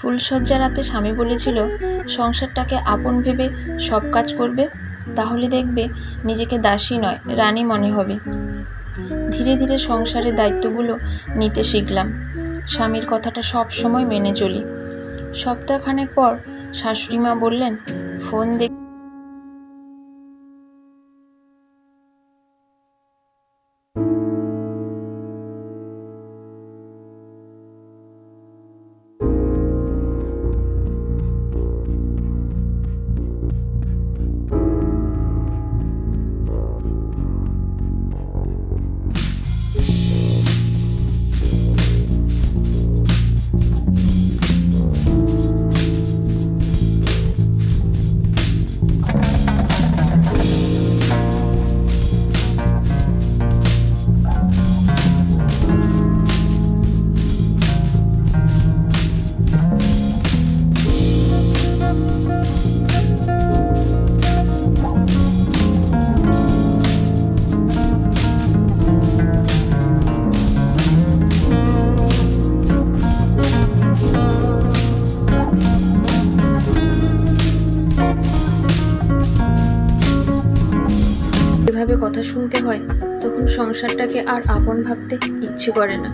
ফুলশয্যা রাতে স্বামী বলেছিল সংসারটাকে আপন ভেবে সব কাজ করবে, তাহলে দেখবে নিজেকে দাসী নয় রানী মনে হবে। ধীরে ধীরে সংসারের দায়িত্বগুলো নিতে শিখলাম। স্বামীর কথাটা সব সময় মেনে চলি। সপ্তাহখানেক পর শাশুড়ি মা বললেন, ফোন দেখ। এভাবে কথা শুনতে হয়, তখন সংসারটাকে আর আপন ভাবতে ইচ্ছে করে না।